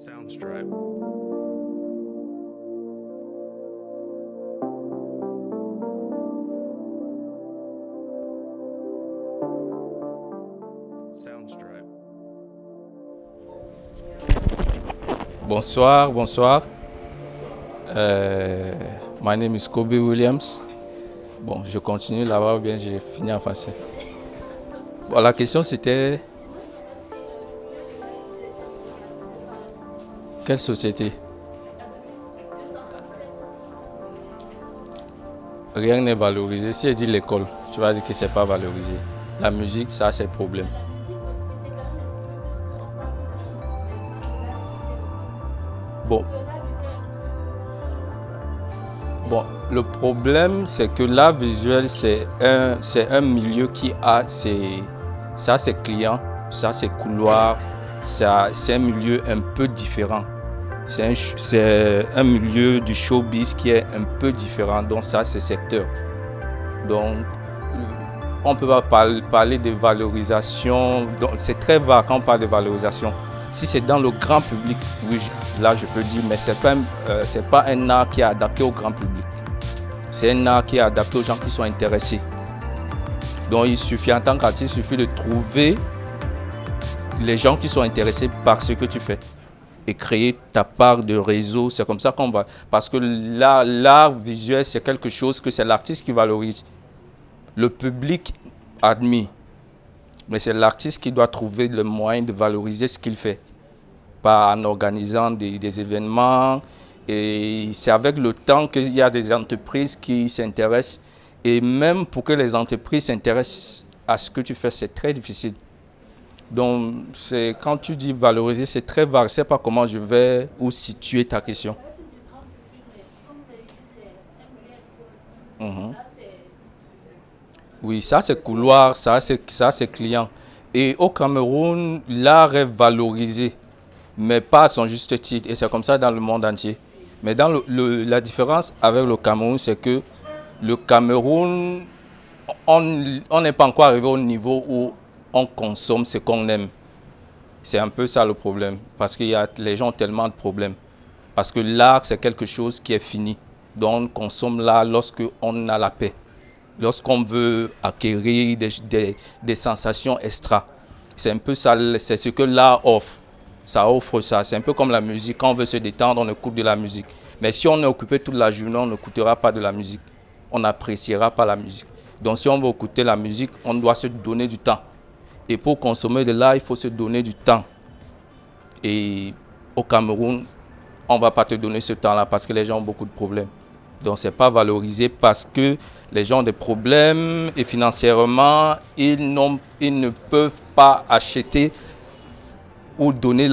Soundstripe. Soundstripe. Bonsoir, bonsoir. My name is Kobe Williams. Bon, je continue là-bas ou bien j'ai fini en français. Bon, la question c'était quelle société? Rien n'est valorisé. Si elle dit l'école, tu vas dire que c'est pas valorisé. La musique, ça c'est le problème. Bon, le problème, c'est que l'art visuel, c'est un milieu qui a ses clients, ça, ses couloirs, c'est un milieu un peu différent. C'est un milieu du showbiz qui est un peu différent, donc ça, c'est secteur. Donc, on ne peut pas parler de valorisation, c'est très vague quand on parle de valorisation. Si c'est dans le grand public, oui, là je peux dire, mais ce n'est pas un art qui est adapté au grand public. C'est un art qui est adapté aux gens qui sont intéressés. Donc il suffit, en tant qu'artiste, il suffit de trouver les gens qui sont intéressés par ce que tu fais et créer ta part de réseau. C'est comme ça qu'on va. Parce que l'art visuel, c'est quelque chose que c'est l'artiste qui valorise. Le public admire. Mais c'est l'artiste qui doit trouver le moyen de valoriser ce qu'il fait, pas en organisant des événements. Et c'est avec le temps qu'il y a des entreprises qui s'intéressent. Et même pour que les entreprises s'intéressent à ce que tu fais, c'est très difficile. Donc, quand tu dis valoriser, c'est très vague. Je ne sais pas comment je vais où situer ta question. Oui, ça c'est couloir, ça c'est client. Et au Cameroun, l'art est valorisé, mais pas à son juste titre. Et c'est comme ça dans le monde entier. Mais la différence avec le Cameroun, c'est que le Cameroun, on n'est pas encore arrivé au niveau où on consomme ce qu'on aime. C'est un peu ça le problème, parce que les gens ont tellement de problèmes. Parce que l'art, c'est quelque chose qui est fini. Donc on consomme l'art lorsqu'on a la paix. Lorsqu'on veut acquérir des sensations extra. C'est un peu ça, c'est ce que l'art offre. Ça offre ça. C'est un peu comme la musique. Quand on veut se détendre, on écoute de la musique. Mais si on est occupé toute la journée, on n'écoutera pas de la musique. On n'appréciera pas la musique. Donc si on veut écouter la musique, on doit se donner du temps. Et pour consommer de l'art, il faut se donner du temps. Et au Cameroun, on ne va pas te donner ce temps-là parce que les gens ont beaucoup de problèmes. Donc ce n'est pas valorisé parce que les gens ont des problèmes et financièrement, ils ne peuvent pas acheter ou donner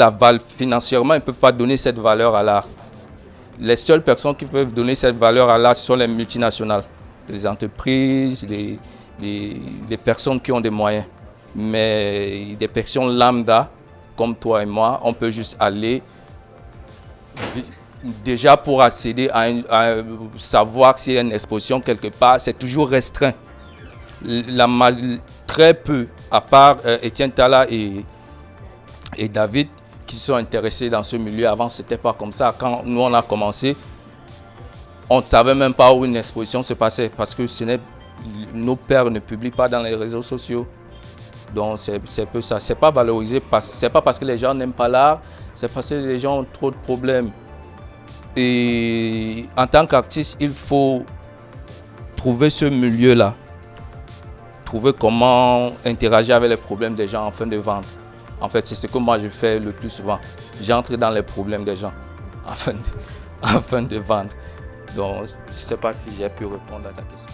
financièrement, ils ne peuvent pas donner cette valeur à l'art. Les seules personnes qui peuvent donner cette valeur à l'art sont les multinationales, les entreprises, les personnes qui ont des moyens. Mais des personnes lambda, comme toi et moi, on peut juste aller déjà pour accéder à savoir s'il y a une exposition quelque part, c'est toujours restreint. Très peu, à part Étienne Tala et David, qui sont intéressés dans ce milieu. Avant, ce n'était pas comme ça. Quand nous, on a commencé, on ne savait même pas où une exposition se passait parce que nos pères ne publient pas dans les réseaux sociaux. Donc, c'est peu ça. Ce n'est pas valorisé. Ce n'est pas parce que les gens n'aiment pas l'art, c'est parce que les gens ont trop de problèmes. Et en tant qu'artiste, il faut trouver ce milieu-là. Trouver comment interagir avec les problèmes des gens afin de vendre. En fait, c'est ce que moi je fais le plus souvent. J'entre dans les problèmes des gens afin de vendre. Donc, je ne sais pas si j'ai pu répondre à ta question.